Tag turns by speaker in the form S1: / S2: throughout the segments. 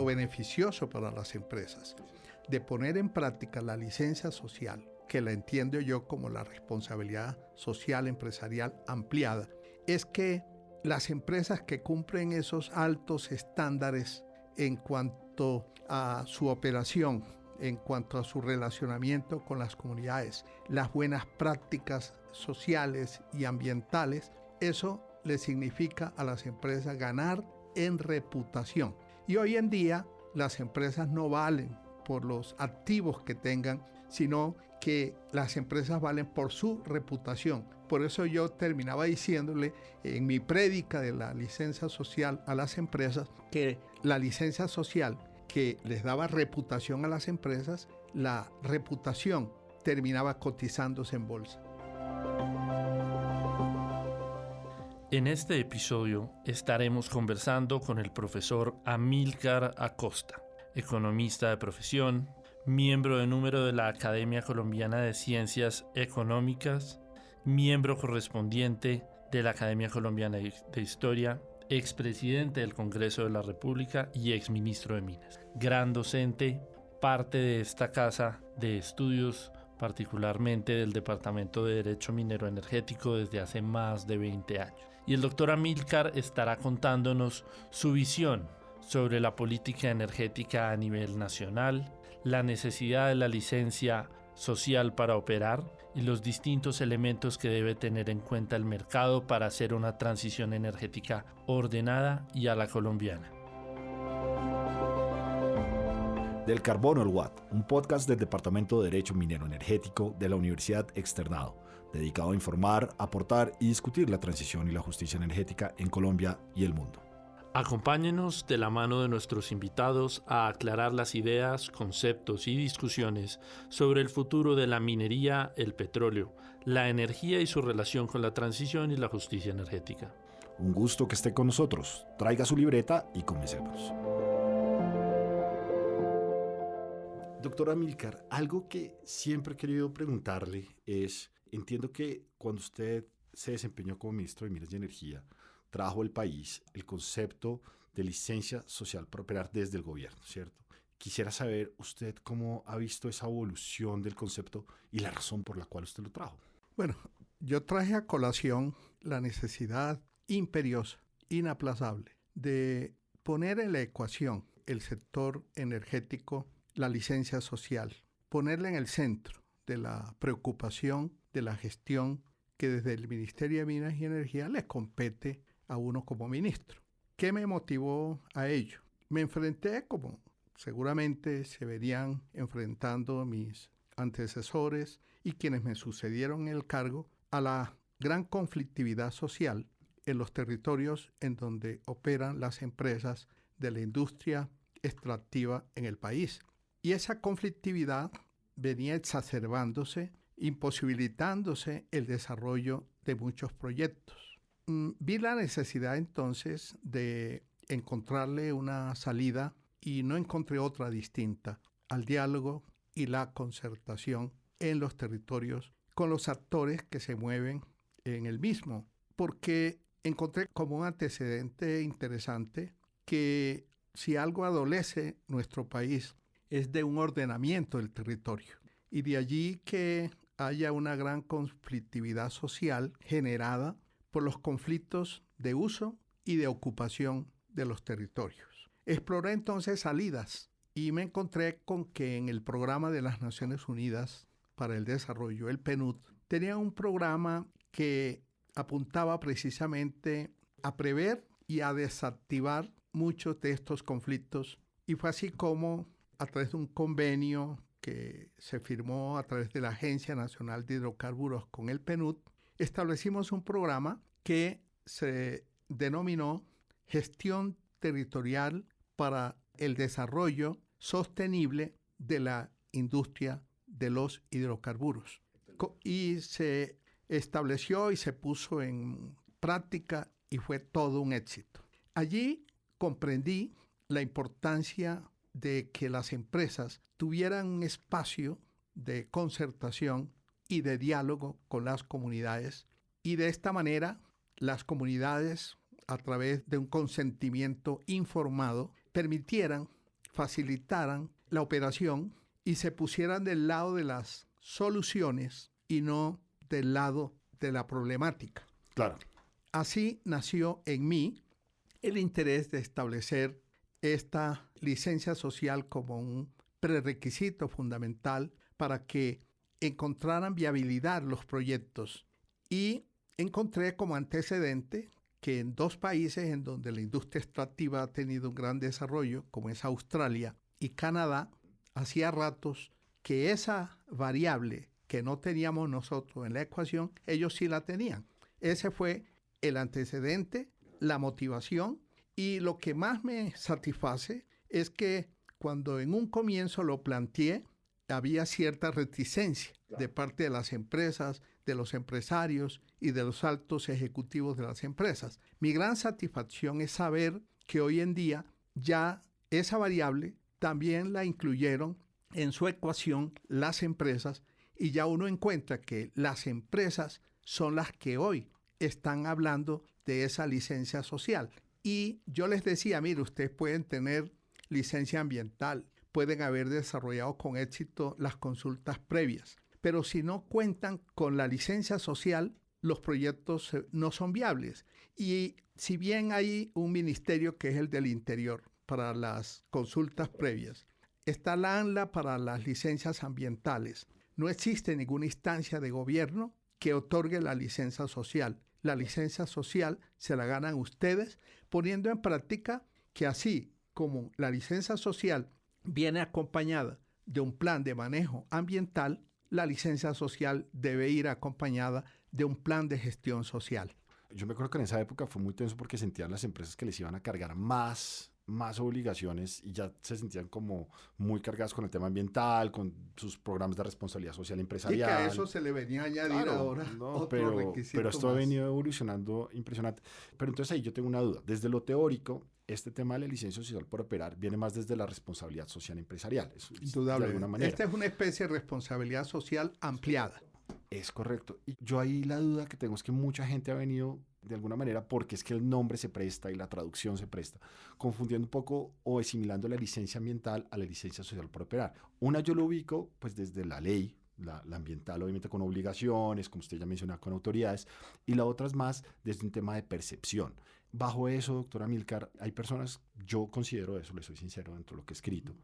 S1: beneficioso para las empresas de poner en práctica la licencia social, que la entiendo yo como la responsabilidad social empresarial ampliada, es que las empresas que cumplen esos altos estándares en cuanto a su operación, en cuanto a su relacionamiento con las comunidades, las buenas prácticas sociales y ambientales, eso le significa a las empresas ganar en reputación. Y hoy en día las empresas no valen por los activos que tengan, sino que las empresas valen por su reputación. Por eso yo terminaba diciéndole en mi prédica de la licencia social a las empresas que la licencia social que les daba reputación a las empresas, la reputación terminaba cotizándose en bolsa.
S2: En este episodio estaremos conversando con el profesor Amílcar Acosta, economista de profesión, miembro de número de la Academia Colombiana de Ciencias Económicas, miembro correspondiente de la Academia Colombiana de Historia, expresidente del Congreso de la República y exministro de Minas. Gran docente, parte de esta casa de estudios, particularmente del Departamento de Derecho Minero Energético desde hace más de 20 años. Y el doctor Amílcar estará contándonos su visión sobre la política energética a nivel nacional, la necesidad de la licencia social para operar y los distintos elementos que debe tener en cuenta el mercado para hacer una transición energética ordenada y a la colombiana.
S3: Del Carbono al Watt, un podcast del Departamento de Derecho Minero Energético de la Universidad Externado, dedicado a informar, aportar y discutir la transición y la justicia energética en Colombia y el mundo.
S2: Acompáñenos de la mano de nuestros invitados a aclarar las ideas, conceptos y discusiones sobre el futuro de la minería, el petróleo, la energía y su relación con la transición y la justicia energética.
S3: Un gusto que esté con nosotros. Traiga su libreta y comencemos. Doctor Amílcar, algo que siempre he querido preguntarle es, entiendo que cuando usted se desempeñó como ministro de Minas y Energía, trajo al país el concepto de licencia social para operar desde el gobierno, ¿cierto? Quisiera saber usted cómo ha visto esa evolución del concepto y la razón por la cual usted lo trajo.
S1: Bueno, yo traje a colación la necesidad imperiosa, inaplazable, de poner en la ecuación el sector energético, la licencia social, ponerla en el centro de la preocupación de la gestión que desde el Ministerio de Minas y Energía le compete a uno como ministro. ¿Qué me motivó a ello? Me enfrenté, como seguramente se verían enfrentando mis antecesores y quienes me sucedieron en el cargo, a la gran conflictividad social en los territorios en donde operan las empresas de la industria extractiva en el país. Y esa conflictividad venía exacerbándose, imposibilitándose el desarrollo de muchos proyectos. Vi la necesidad entonces de encontrarle una salida y no encontré otra distinta al diálogo y la concertación en los territorios con los actores que se mueven en el mismo, porque encontré como un antecedente interesante que si algo adolece nuestro país es de un ordenamiento del territorio, y de allí que haya una gran conflictividad social generada por los conflictos de uso y de ocupación de los territorios. Exploré entonces salidas y me encontré con que en el programa de las Naciones Unidas para el Desarrollo, el PNUD, tenía un programa que apuntaba precisamente a prever y a desactivar muchos de estos conflictos, y fue así como a través de un convenio que se firmó a través de la Agencia Nacional de Hidrocarburos con el PNUD, establecimos un programa que se denominó Gestión Territorial para el Desarrollo Sostenible de la Industria de los Hidrocarburos. Y se estableció y se puso en práctica y fue todo un éxito. Allí comprendí la importancia de que las empresas tuvieran un espacio de concertación y de diálogo con las comunidades, y de esta manera las comunidades, a través de un consentimiento informado, permitieran facilitaran la operación y se pusieran del lado de las soluciones y no del lado de la problemática.
S3: Claro.
S1: Así nació en mí el interés de establecer esta licencia social como un prerequisito fundamental para que encontraran viabilidad los proyectos. Y encontré como antecedente que en 2 países en donde la industria extractiva ha tenido un gran desarrollo, como es Australia y Canadá, hacía ratos que esa variable que no teníamos nosotros en la ecuación, ellos sí la tenían. Ese fue el antecedente, la motivación, y lo que más me satisface es que cuando en un comienzo lo planteé, había cierta reticencia de parte de las empresas, de los empresarios y de los altos ejecutivos de las empresas. Mi gran satisfacción es saber que hoy en día ya esa variable también la incluyeron en su ecuación las empresas, y ya uno encuentra que las empresas son las que hoy están hablando de esa licencia social. Y yo les decía, mire, ustedes pueden tener licencia ambiental, pueden haber desarrollado con éxito las consultas previas, pero si no cuentan con la licencia social, los proyectos no son viables. Y si bien hay un ministerio que es el del Interior para las consultas previas, está la ANLA para las licencias ambientales, no existe ninguna instancia de gobierno que otorgue la licencia social. La licencia social se la ganan ustedes poniendo en práctica que así como la licencia social viene acompañada de un plan de manejo ambiental, la licencia social debe ir acompañada de un plan de gestión social.
S3: Yo me acuerdo que en esa época fue muy tenso porque sentían las empresas que les iban a cargar más obligaciones y ya se sentían como muy cargadas con el tema ambiental, con sus programas de responsabilidad social empresarial.
S1: Y que a eso se le venía a añadir ahora otro requisito
S3: pero esto
S1: más.
S3: ha venido evolucionando impresionante. Pero entonces ahí yo tengo una duda. Desde lo teórico, este tema de la licencia social por operar viene más desde la responsabilidad social empresarial. Eso
S1: Indudable.
S3: De alguna manera.
S1: Esta es una especie de responsabilidad social ampliada.
S3: Es correcto. Y yo ahí la duda que tengo es que mucha gente ha venido de alguna manera, porque es que el nombre se presta y la traducción se presta, confundiendo un poco o asimilando la licencia ambiental a la licencia social por operar. Una yo lo ubico pues desde la ley, la ambiental obviamente con obligaciones, como usted ya mencionaba, con autoridades, y la otra es más desde un tema de percepción. Bajo eso, doctora Amílcar, hay personas, yo considero eso, le soy sincero dentro de lo que he escrito,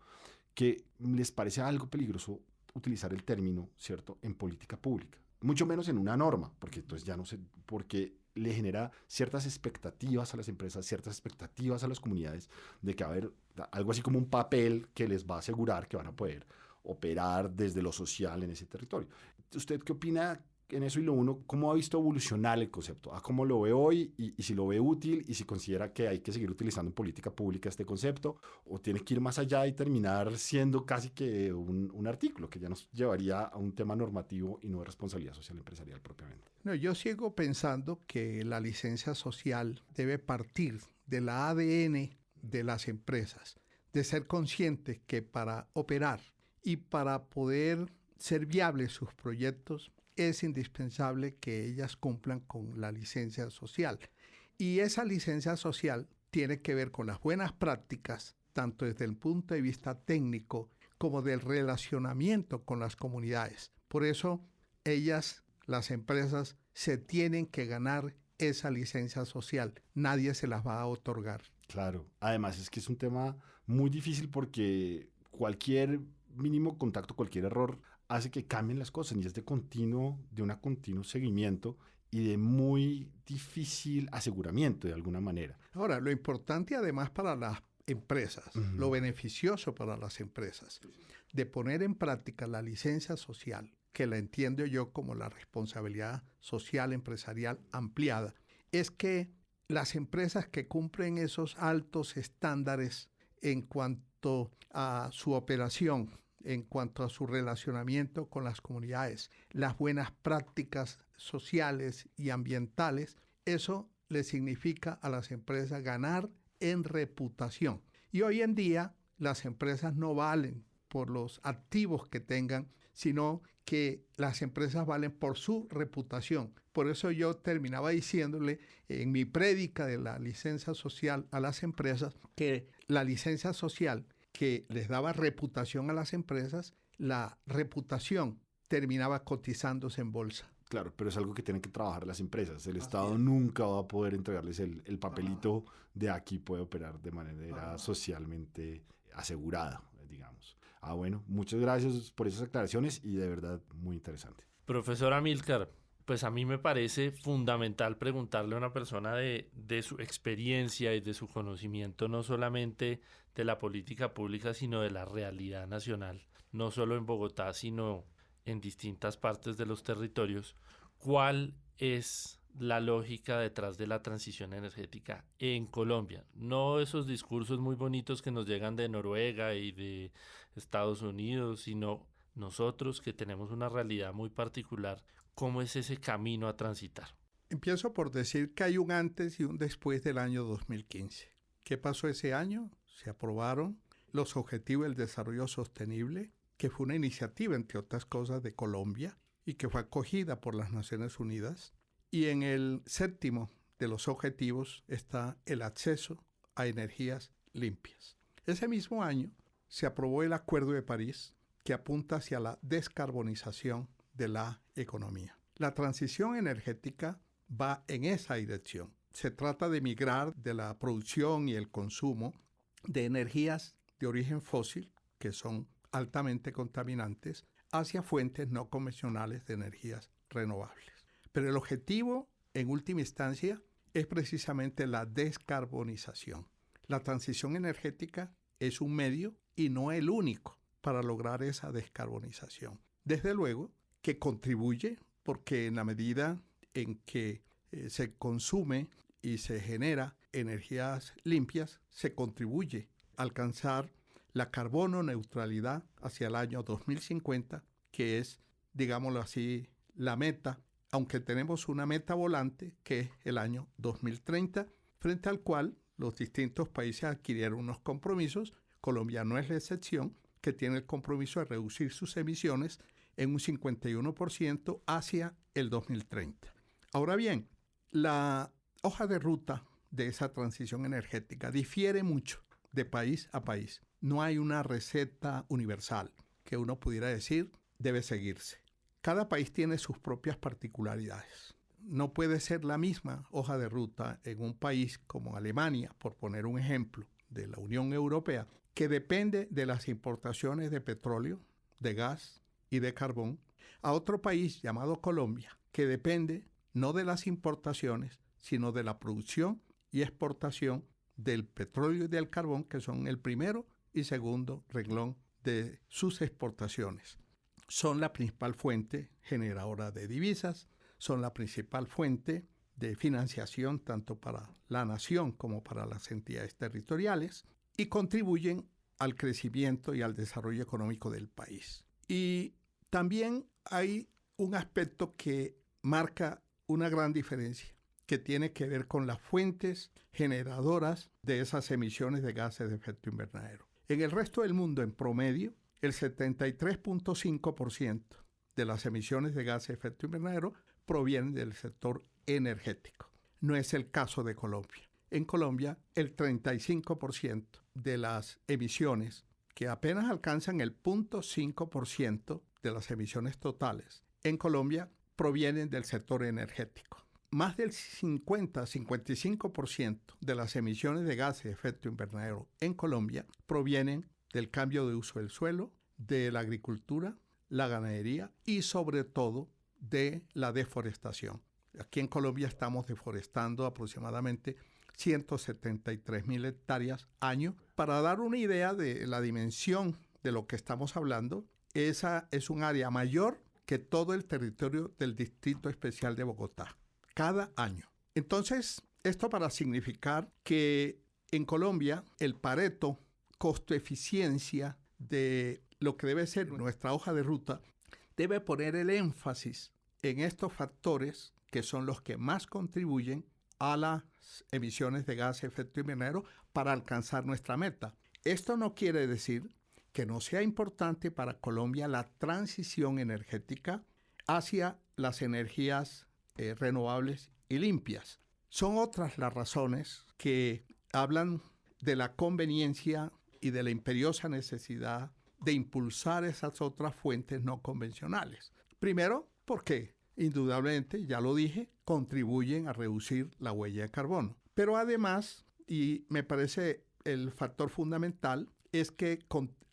S3: que les parece algo peligroso utilizar el término, ¿cierto?, en política pública. Mucho menos en una norma, porque entonces ya no sé, porque le genera ciertas expectativas a las empresas, ciertas expectativas a las comunidades de que va a haber algo así como un papel que les va a asegurar que van a poder operar desde lo social en ese territorio. ¿Usted qué opina en eso? Y lo uno, ¿cómo ha visto evolucionar el concepto? ¿Cómo lo ve hoy? Y si lo ve útil y si considera que hay que seguir utilizando en política pública este concepto o tiene que ir más allá y terminar siendo casi que un artículo que ya nos llevaría a un tema normativo y no de responsabilidad social empresarial propiamente.
S1: No, yo sigo pensando que la licencia social debe partir del ADN de las empresas, de ser conscientes que para operar y para poder ser viables sus proyectos es indispensable que ellas cumplan con la licencia social. Y esa licencia social tiene que ver con las buenas prácticas, tanto desde el punto de vista técnico como del relacionamiento con las comunidades. Por eso ellas, las empresas, se tienen que ganar esa licencia social. Nadie se las va a otorgar.
S3: Claro. Además es que es un tema muy difícil porque cualquier mínimo contacto, cualquier error hace que cambien las cosas y es de un continuo seguimiento y de muy difícil aseguramiento de alguna manera.
S1: Ahora, lo importante además para las empresas, lo beneficioso para las empresas, de poner en práctica la licencia social, que la entiendo yo como la responsabilidad social empresarial ampliada, es que las empresas que cumplen esos altos estándares en cuanto a su operación, en cuanto a su relacionamiento con las comunidades, las buenas prácticas sociales y ambientales, eso le significa a las empresas ganar en reputación. Y hoy en día las empresas no valen por los activos que tengan, sino que las empresas valen por su reputación. Por eso yo terminaba diciéndole en mi prédica de la licencia social a las empresas que la licencia social que les daba reputación a las empresas, la reputación terminaba cotizándose en bolsa.
S3: Claro, pero es algo que tienen que trabajar las empresas. El Estado nunca va a poder entregarles el papelito de aquí puede operar de manera socialmente asegurada, digamos. Bueno, muchas gracias por esas aclaraciones y de verdad muy interesante.
S2: Profesor Amílcar, pues a mí me parece fundamental preguntarle a una persona de su experiencia y de su conocimiento, no solamente de la política pública, sino de la realidad nacional, no solo en Bogotá, sino en distintas partes de los territorios, ¿cuál es la lógica detrás de la transición energética en Colombia? No esos discursos muy bonitos que nos llegan de Noruega y de Estados Unidos, sino nosotros que tenemos una realidad muy particular. ¿Cómo es ese camino a transitar?
S1: Empiezo por decir que hay un antes y un después del año 2015. ¿Qué pasó ese año? Se aprobaron los Objetivos del Desarrollo Sostenible, que fue una iniciativa, entre otras cosas, de Colombia y que fue acogida por las Naciones Unidas. Y en el séptimo de los objetivos está el acceso a energías limpias. Ese mismo año se aprobó el Acuerdo de París, que apunta hacia la descarbonización de la economía. La transición energética va en esa dirección. Se trata de migrar de la producción y el consumo de energías de origen fósil, que son altamente contaminantes, hacia fuentes no convencionales de energías renovables. Pero el objetivo, en última instancia, es precisamente la descarbonización. La transición energética es un medio y no el único para lograr esa descarbonización. Desde luego que contribuye, porque en la medida en que se consume y se genera energías limpias, se contribuye a alcanzar la carbono neutralidad hacia el año 2050, que es, digámoslo así, la meta, aunque tenemos una meta volante, que es el año 2030, frente al cual los distintos países adquirieron unos compromisos. Colombia no es la excepción, que tiene el compromiso de reducir sus emisiones en un 51% hacia el 2030. Ahora bien, la hoja de ruta de esa transición energética difiere mucho de país a país. No hay una receta universal que uno pudiera decir debe seguirse. Cada país tiene sus propias particularidades. No puede ser la misma hoja de ruta en un país como Alemania, por poner un ejemplo, de la Unión Europea, que depende de las importaciones de petróleo, de gas y de carbón, a otro país llamado Colombia, que depende no de las importaciones, sino de la producción y exportación del petróleo y del carbón, que son el primero y segundo renglón de sus exportaciones. Son la principal fuente generadora de divisas, son la principal fuente de financiación tanto para la nación como para las entidades territoriales y contribuyen al crecimiento y al desarrollo económico del país. Y también hay un aspecto que marca una gran diferencia, que tiene que ver con las fuentes generadoras de esas emisiones de gases de efecto invernadero. En el resto del mundo, en promedio, el 73.5% de las emisiones de gases de efecto invernadero provienen del sector energético. No es el caso de Colombia. En Colombia, el 35% de las emisiones, que apenas alcanzan el 0.5% de las emisiones totales, en Colombia provienen del sector energético. Más del 50-55% de las emisiones de gases de efecto invernadero en Colombia provienen del cambio de uso del suelo, de la agricultura, la ganadería y sobre todo de la deforestación. Aquí en Colombia estamos deforestando aproximadamente 173.000 hectáreas año. Para dar una idea de la dimensión de lo que estamos hablando, esa es un área mayor que todo el territorio del Distrito Especial de Bogotá, cada año. Entonces, esto para significar que en Colombia el Pareto, costo-eficiencia de lo que debe ser nuestra hoja de ruta, debe poner el énfasis en estos factores que son los que más contribuyen a las emisiones de gases de efecto invernadero para alcanzar nuestra meta. Esto no quiere decir que no sea importante para Colombia la transición energética hacia las energías renovables y limpias. Son otras las razones que hablan de la conveniencia y de la imperiosa necesidad de impulsar esas otras fuentes no convencionales. Primero, porque indudablemente, ya lo dije, contribuyen a reducir la huella de carbono. Pero además, y me parece el factor fundamental, es que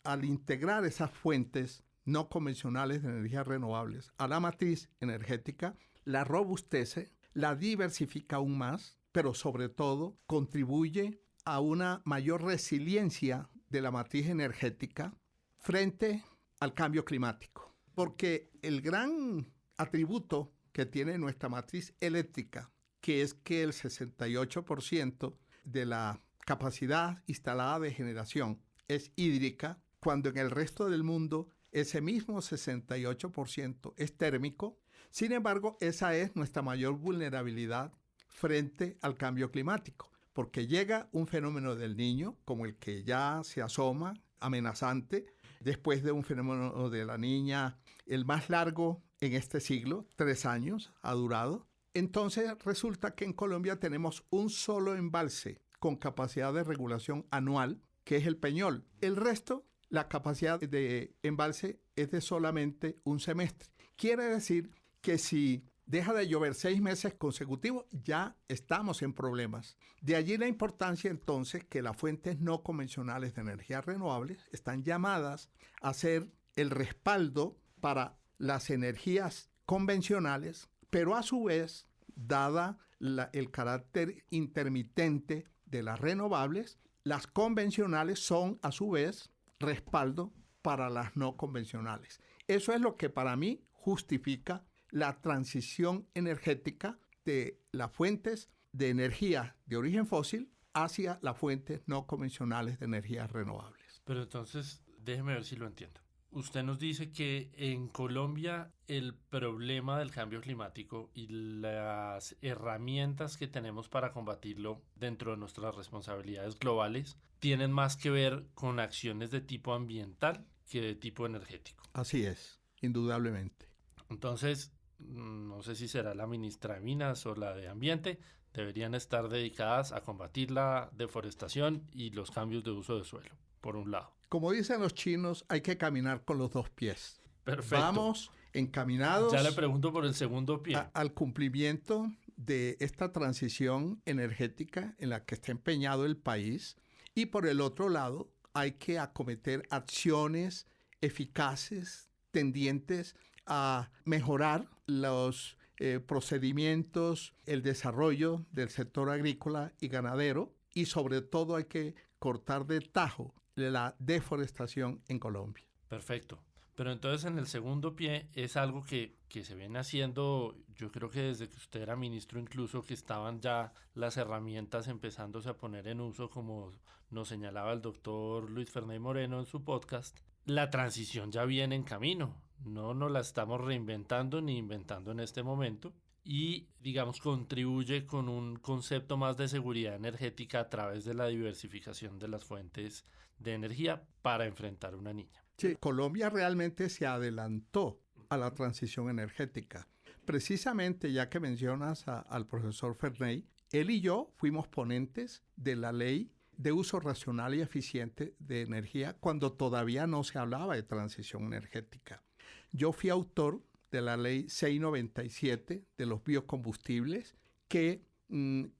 S1: al integrar esas fuentes no convencionales de energías renovables a la matriz energética, la robustece, la diversifica aún más, pero sobre todo contribuye a una mayor resiliencia de la matriz energética frente al cambio climático. Porque el gran atributo que tiene nuestra matriz eléctrica, que es que el 68% de la capacidad instalada de generación es hídrica, cuando en el resto del mundo ese mismo 68% es térmico. Sin embargo, esa es nuestra mayor vulnerabilidad frente al cambio climático, porque llega un fenómeno del Niño, como el que ya se asoma, amenazante, después de un fenómeno de la Niña, el más largo en este siglo, 3 años ha durado. Entonces resulta que en Colombia tenemos un solo embalse con capacidad de regulación anual, que es el Peñol. El resto, la capacidad de embalse es de solamente un semestre. Quiere decir que si deja de llover 6 meses consecutivos, ya estamos en problemas. De allí la importancia entonces que las fuentes no convencionales de energías renovables están llamadas a ser el respaldo para las energías convencionales, pero a su vez, dada el carácter intermitente de las renovables, las convencionales son a su vez respaldo para las no convencionales. Eso es lo que para mí justifica la transición energética de las fuentes de energía de origen fósil hacia las fuentes no convencionales de energías renovables.
S2: Pero entonces, déjeme ver si lo entiendo. Usted nos dice que en Colombia el problema del cambio climático y las herramientas que tenemos para combatirlo dentro de nuestras responsabilidades globales tienen más que ver con acciones de tipo ambiental que de tipo energético.
S1: Así es, indudablemente.
S2: Entonces, no sé si será la ministra de Minas o la de Ambiente, deberían estar dedicadas a combatir la deforestación y los cambios de uso de suelo, por un lado.
S1: Como dicen los chinos, hay que caminar con los 2 pies.
S2: Perfecto.
S1: Vamos encaminados.
S2: Ya le pregunto por el segundo pie.
S1: Al cumplimiento de esta transición energética en la que está empeñado el país. Y por el otro lado, hay que acometer acciones eficaces tendientes a mejorar los procedimientos, el desarrollo del sector agrícola y ganadero, y sobre todo hay que cortar de tajo la deforestación en Colombia.
S2: Perfecto. Pero entonces en el segundo pie es algo que se viene haciendo, yo creo que desde que usted era ministro incluso, que estaban ya las herramientas empezándose a poner en uso, como nos señalaba el doctor Luis Ferney Moreno en su podcast. La transición ya viene en camino, no nos la estamos reinventando ni inventando en este momento, y digamos contribuye con un concepto más de seguridad energética a través de la diversificación de las fuentes de energía para enfrentar una niña.
S1: Sí, Colombia realmente se adelantó a la transición energética. Precisamente, ya que mencionas al profesor Ferney, él y yo fuimos ponentes de la ley de uso racional y eficiente de energía cuando todavía no se hablaba de transición energética. Yo fui autor de la ley 697 de los biocombustibles que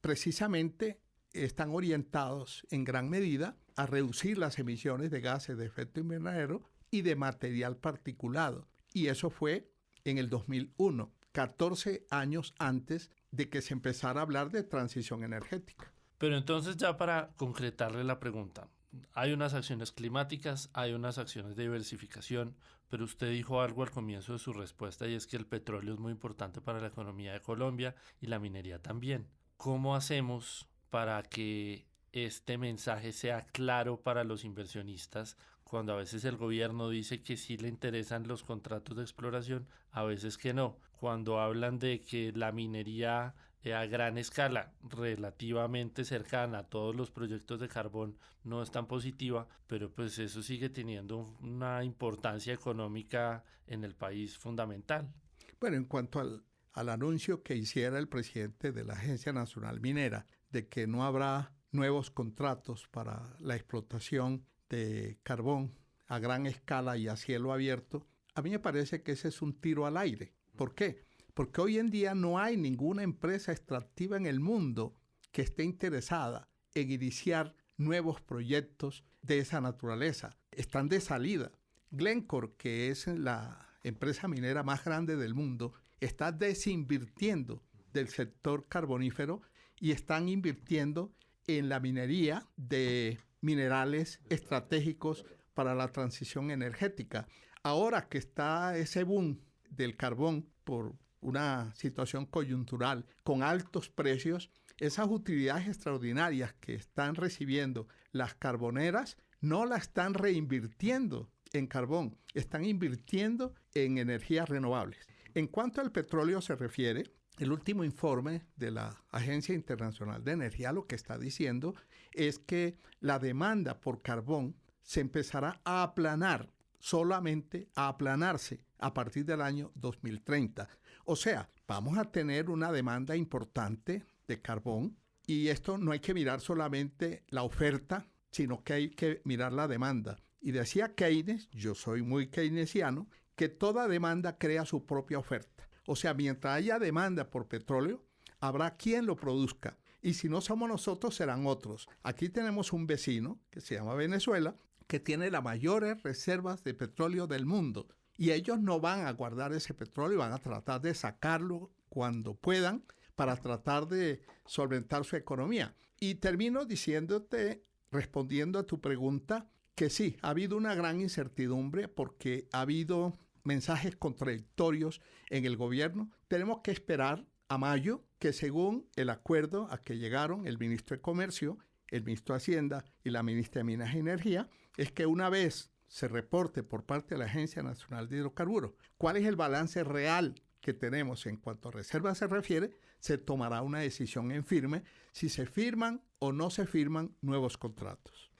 S1: precisamente están orientados en gran medida a reducir las emisiones de gases de efecto invernadero y de material particulado. Y eso fue en el 2001, 14 años antes de que se empezara a hablar de transición energética.
S2: Pero entonces, ya para concretarle la pregunta, hay unas acciones climáticas, hay unas acciones de diversificación, pero usted dijo algo al comienzo de su respuesta, y es que el petróleo es muy importante para la economía de Colombia y la minería también. ¿Cómo hacemos para que este mensaje sea claro para los inversionistas cuando a veces el gobierno dice que sí le interesan los contratos de exploración, a veces que no? Cuando hablan de que la minería a gran escala, relativamente cercana a todos los proyectos de carbón, no es tan positiva, pero pues eso sigue teniendo una importancia económica en el país fundamental.
S1: Bueno, en cuanto al anuncio que hiciera el presidente de la Agencia Nacional Minera de que no habrá nuevos contratos para la explotación de carbón a gran escala y a cielo abierto, a mí me parece que ese es un tiro al aire. ¿Por qué? Porque hoy en día no hay ninguna empresa extractiva en el mundo que esté interesada en iniciar nuevos proyectos de esa naturaleza. Están de salida. Glencore, que es la empresa minera más grande del mundo, está desinvirtiendo del sector carbonífero y están invirtiendo en la minería de minerales estratégicos para la transición energética. Ahora que está ese boom del carbón por una situación coyuntural con altos precios, esas utilidades extraordinarias que están recibiendo las carboneras no la están reinvirtiendo en carbón, están invirtiendo en energías renovables. En cuanto al petróleo se refiere, el último informe de la Agencia Internacional de Energía lo que está diciendo es que la demanda por carbón se empezará a aplanar, solamente a aplanarse a partir del año 2030. O sea, vamos a tener una demanda importante de carbón y esto no hay que mirar solamente la oferta, sino que hay que mirar la demanda. Y decía Keynes, yo soy muy keynesiano, que toda demanda crea su propia oferta. O sea, mientras haya demanda por petróleo, habrá quien lo produzca. Y si no somos nosotros, serán otros. Aquí tenemos un vecino que se llama Venezuela, que tiene las mayores reservas de petróleo del mundo. Y ellos no van a guardar ese petróleo, van a tratar de sacarlo cuando puedan para tratar de solventar su economía. Y termino diciéndote, respondiendo a tu pregunta, que sí, ha habido una gran incertidumbre porque ha habido mensajes contradictorios en el gobierno. Tenemos que esperar a mayo que según el acuerdo a que llegaron el ministro de Comercio, el ministro de Hacienda y la ministra de Minas y Energía, es que una vez se reporte por parte de la Agencia Nacional de Hidrocarburos cuál es el balance real que tenemos en cuanto a reservas se refiere, se tomará una decisión en firme si se firman o no se firman nuevos contratos.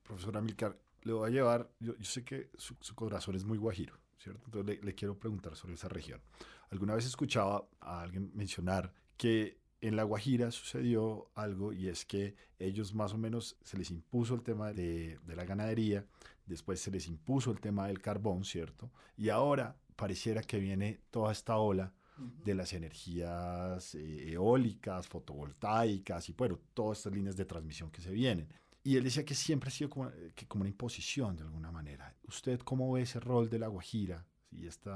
S3: Profesor Amílcar, le voy a llevar, yo sé que su corazón es muy guajiro, ¿cierto? Entonces le quiero preguntar sobre esa región. Alguna vez escuchaba a alguien mencionar que en La Guajira sucedió algo y es que ellos más o menos se les impuso el tema de la ganadería, después se les impuso el tema del carbón, ¿cierto? Y ahora pareciera que viene toda esta ola de las energías eólicas, fotovoltaicas y bueno, todas estas líneas de transmisión que se vienen. Y él decía que siempre ha sido como una imposición de alguna manera. ¿Usted cómo ve ese rol de La Guajira y este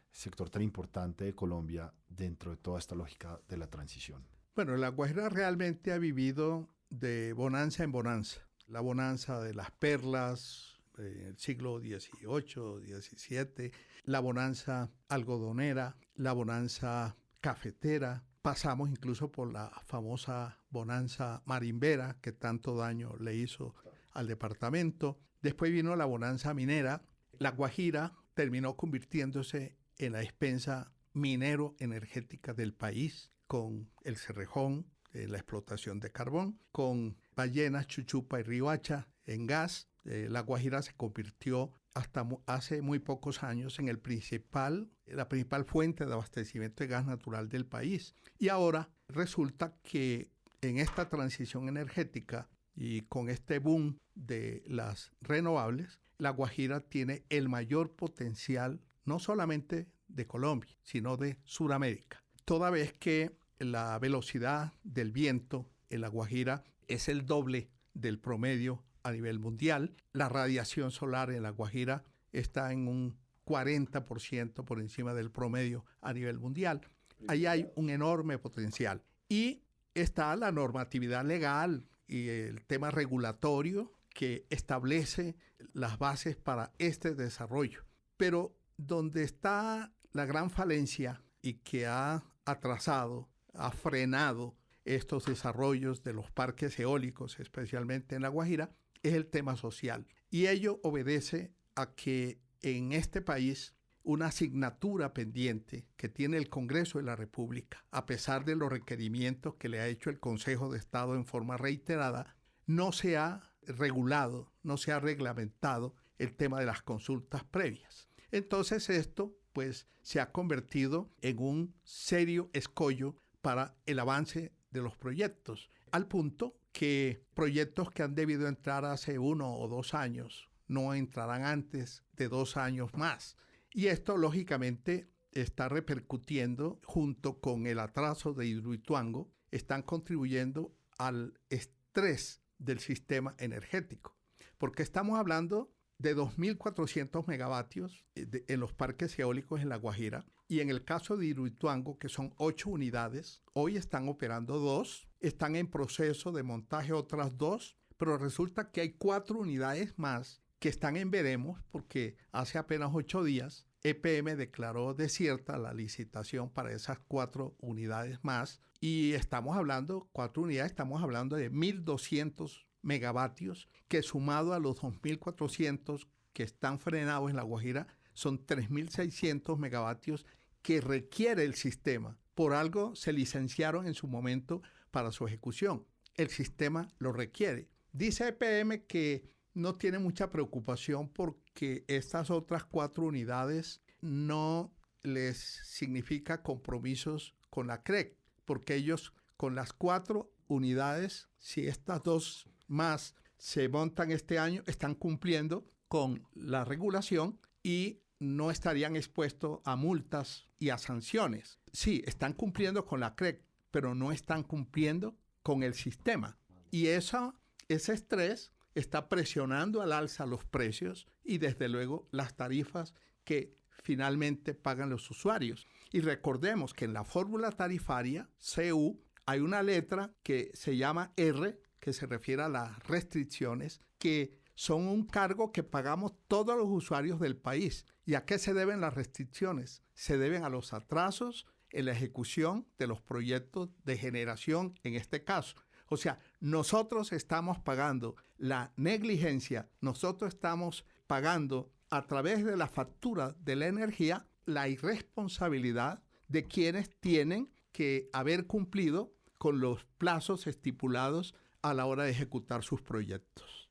S3: sector tan importante de Colombia dentro de toda esta lógica de la transición?
S1: Bueno, La Guajira realmente ha vivido de bonanza en bonanza. La bonanza de las perlas del siglo XVIII, XVII, la bonanza algodonera, la bonanza cafetera. Pasamos incluso por la famosa bonanza marimbera que tanto daño le hizo al departamento. Después vino la bonanza minera. La Guajira terminó convirtiéndose en la despensa minero-energética del país, con el Cerrejón, la explotación de carbón, con Ballenas, Chuchupa y Riohacha en gas. La Guajira se convirtió hasta hace muy pocos años en la principal fuente de abastecimiento de gas natural del país. Y ahora resulta que en esta transición energética y con este boom de las renovables, La Guajira tiene el mayor potencial no solamente de Colombia, sino de Sudamérica. Toda vez que la velocidad del viento en La Guajira es el doble del promedio a nivel mundial. La radiación solar en La Guajira está en un 40% por encima del promedio a nivel mundial. Ahí hay un enorme potencial. Y está la normatividad legal y el tema regulatorio que establece las bases para este desarrollo. Pero donde está la gran falencia y que ha atrasado, ha frenado estos desarrollos de los parques eólicos, especialmente en La Guajira, es el tema social. Y ello obedece a que en este país una asignatura pendiente que tiene el Congreso de la República, a pesar de los requerimientos que le ha hecho el Consejo de Estado en forma reiterada, no se ha regulado, no se ha reglamentado el tema de las consultas previas. Entonces esto pues se ha convertido en un serio escollo para el avance de los proyectos, al punto que proyectos que han debido entrar hace 1 o 2 años no entrarán antes de 2 años más. Y esto, lógicamente, está repercutiendo junto con el atraso de Hidroituango, están contribuyendo al estrés del sistema energético, porque estamos hablando de 2.400 megavatios en los parques eólicos en La Guajira, y en el caso de Hidroituango, que son 8 unidades, hoy están operando 2, están en proceso de montaje otras 2, pero resulta que hay 4 unidades más que están en veremos, porque hace apenas 8 días EPM declaró desierta la licitación para esas 4 unidades más, y estamos hablando, 4 unidades, estamos hablando de 1.200 megavatios, que sumado a los 2.400 que están frenados en La Guajira, son 3.600 megavatios que requiere el sistema. Por algo se licenciaron en su momento para su ejecución. El sistema lo requiere. Dice EPM que no tiene mucha preocupación porque estas otras 4 unidades no les significa compromisos con la CREC, porque ellos con las 4 unidades, si estas 2 más se montan este año, están cumpliendo con la regulación y no estarían expuestos a multas y a sanciones. Sí, están cumpliendo con la CREC, pero no están cumpliendo con el sistema. Y ese estrés está presionando al alza los precios y desde luego las tarifas que finalmente pagan los usuarios. Y recordemos que en la fórmula tarifaria, CU, hay una letra que se llama R, que se refiere a las restricciones, que son un cargo que pagamos todos los usuarios del país. ¿Y a qué se deben las restricciones? Se deben a los atrasos en la ejecución de los proyectos de generación en este caso. O sea, nosotros estamos pagando la negligencia, nosotros estamos pagando a través de la factura de la energía la irresponsabilidad de quienes tienen que haber cumplido con los plazos estipulados a la hora de ejecutar sus proyectos.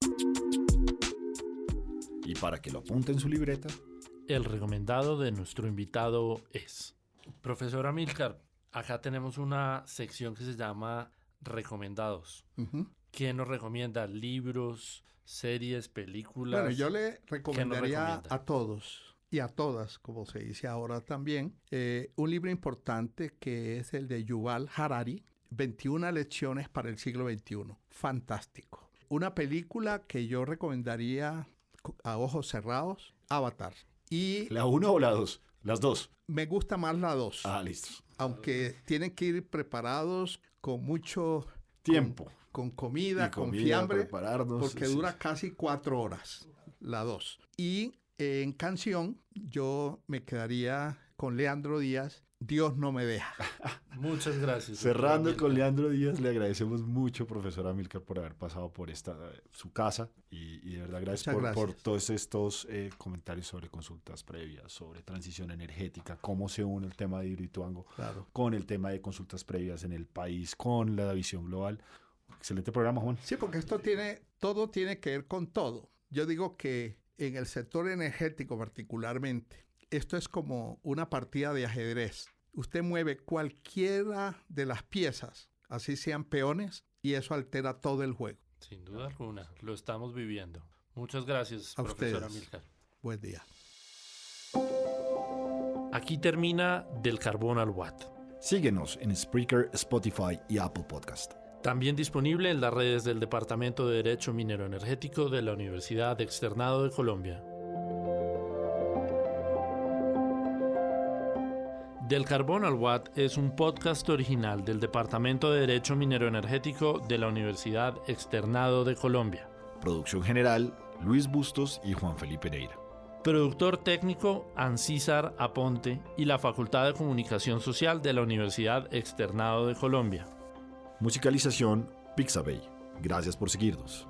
S3: Y para que lo apunte en su libreta,
S2: el recomendado de nuestro invitado es: Profesor Amílcar, acá tenemos una sección que se llama Recomendados. ¿Qué nos recomienda? ¿Libros, series, películas?
S1: Bueno, yo le recomendaría a todos y a todas, como se dice ahora también, un libro importante que es el de Yuval Harari, 21 lecciones para el siglo XXI. Fantástico. Una película que yo recomendaría a ojos cerrados, Avatar. Y
S3: ¿la 1 o la 2? Las 2.
S1: Me gusta más la 2.
S3: Ah, listo.
S1: Aunque tienen que ir preparados con mucho
S3: tiempo.
S1: Con comida, con fiambre, porque
S3: sí,
S1: dura casi 4 horas, la 2. Y en canción, yo me quedaría con Leandro Díaz, Dios no me deja.
S2: Muchas gracias.
S3: Cerrando con Leandro Díaz, le agradecemos mucho, profesor Amílcar, por haber pasado por su casa y de verdad gracias por todos estos comentarios sobre consultas previas, sobre transición energética, cómo se une el tema de Hidroituango con el tema de consultas previas en el país, con la visión global. Excelente programa, Juan.
S1: Sí, porque todo tiene que ver con todo. Yo digo que en el sector energético particularmente, esto es como una partida de ajedrez. Usted mueve cualquiera de las piezas, así sean peones, y eso altera todo el juego.
S2: Sin duda alguna, lo estamos viviendo. Muchas gracias,
S1: a
S2: profesor
S1: ustedes.
S2: Amílcar.
S1: Buen día.
S2: Aquí termina Del Carbón al Watt.
S3: Síguenos en Spreaker, Spotify y Apple Podcast.
S2: También disponible en las redes del Departamento de Derecho Minero Energético de la Universidad Externado de Colombia. Del Carbón al Watt es un podcast original del Departamento de Derecho Minero Energético de la Universidad Externado de Colombia.
S3: Producción general, Luis Bustos y Juan Felipe Neira.
S2: Productor técnico, Ancísar Aponte y la Facultad de Comunicación Social de la Universidad Externado de Colombia.
S3: Musicalización, Pixabay. Gracias por seguirnos.